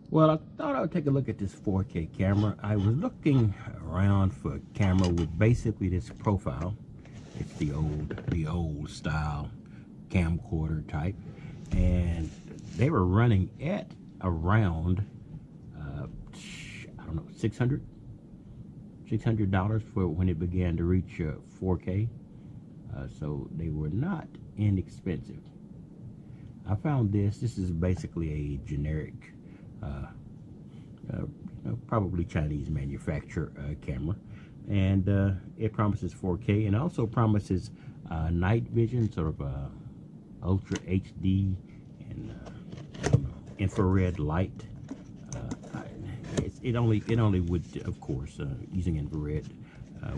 Well, I thought I would take a look at this 4K camera. I was looking around for a camera with basically this profile. It's the old style camcorder type, and they were running at around I don't know, $600 for when it began to reach 4K. So they were not inexpensive. I found this. This is basically a generic, probably Chinese manufacturer camera, and it promises 4K and also promises night vision, sort of ultra HD and I don't know, infrared light. It only would, of course, using infrared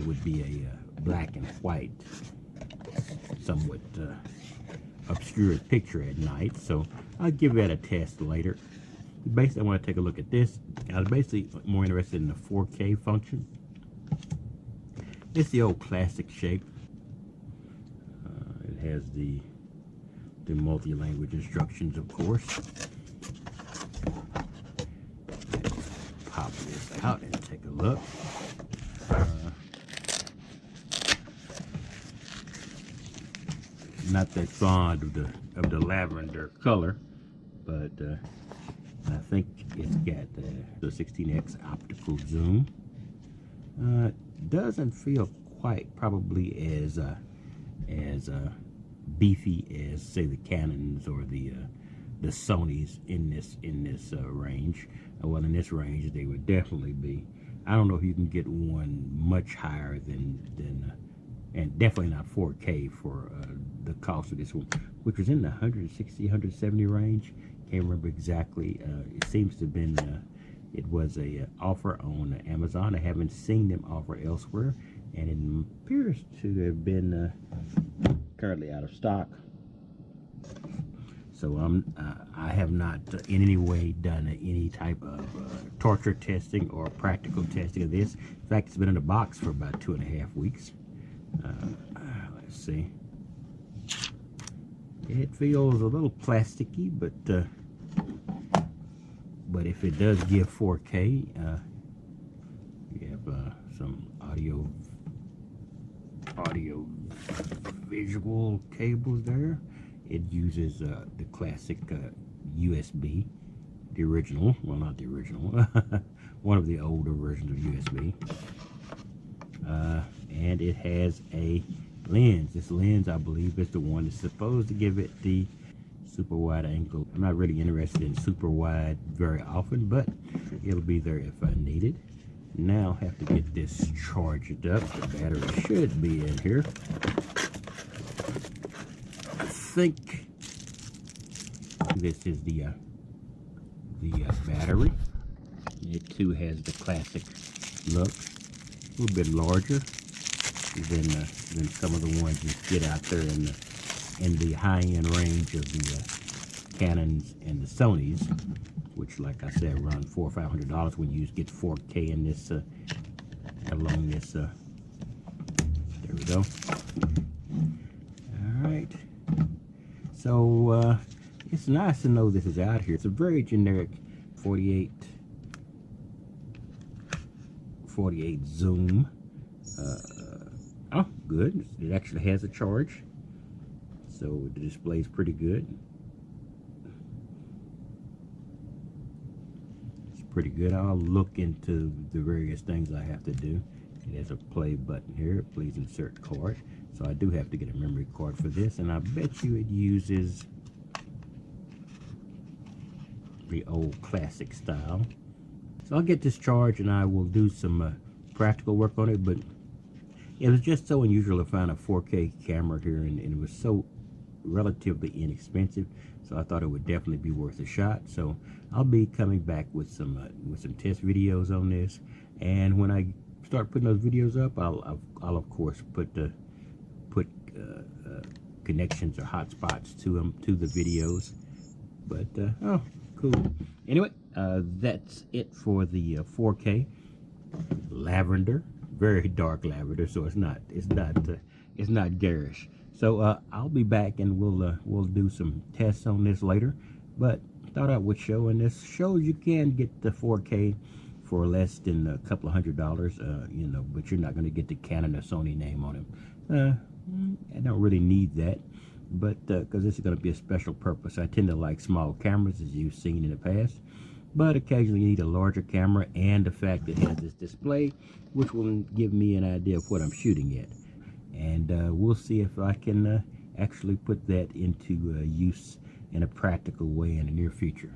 would be a black and white, somewhat obscured picture at night. So I'll give that a test later. Basically, I want to take a look at this. I was basically more interested in the 4K function. It's the old classic shape. It has the multi-language instructions, of course. Pop this out and take a look. Not that fond of the lavender color, but I think it's got the 16x optical zoom. Doesn't feel quite probably as beefy as, say, the Canons or the Sonys in this range. Well, in this range, they would definitely be. I don't know if you can get one much higher than and definitely not 4K for the cost of this one, which was in the 160, 170 range. Can't remember exactly. It seems to have been, it was a offer on Amazon. I haven't seen them offer elsewhere, and it appears to have been currently out of stock. So I have not in any way done any type of torture testing or practical testing of this. In fact, it's been in a box for about 2.5 weeks. Let's see. It feels a little plasticky, but if it does give 4K, you have some audio visual cables there. It uses the classic USB, the original, well, not the original, one of the older versions of USB. And it has a lens. This lens, I believe, is the one that's supposed to give it the super wide angle. I'm not really interested in super wide very often, but it'll be there if I need it. Now I have to get this charged up. The battery should be in here. I think this is the battery. It too has the classic look, a little bit larger than some of the ones you get out there in the high-end range of the Canons and the Sonys, which, like I said, run $400 or $500 when you get 4K in this along this. There we go. All right. So it's nice to know this is out here. It's a very generic 48 zoom. Oh, good. It actually has a charge, so the display is pretty good. It's pretty good. I'll look into the various things I have to do. It has a play button here. Please insert card. So I do have to get a memory card for this, and I bet you it uses the old classic style. So I'll get this charged and I will do some practical work on it, but it was just so unusual to find a 4K camera here, and it was so relatively inexpensive, so I thought it would definitely be worth a shot. So I'll be coming back with some test videos on this, and when I start putting those videos up, I'll of course put connections or hotspots to the videos. But oh, cool. Anyway, that's it for the 4K lavender. Very dark lavender, so it's not garish. So I'll be back and we'll do some tests on this later. But thought I would show. And this shows you can get the 4K for less than a couple of $100, you know, but you're not going to get the Canon or Sony name on them. I don't really need that, but because this is going to be a special purpose. I tend to like small cameras, as you've seen in the past, but occasionally you need a larger camera, and the fact that it has this display, which will give me an idea of what I'm shooting at. And we'll see if I can actually put that into use in a practical way in the near future.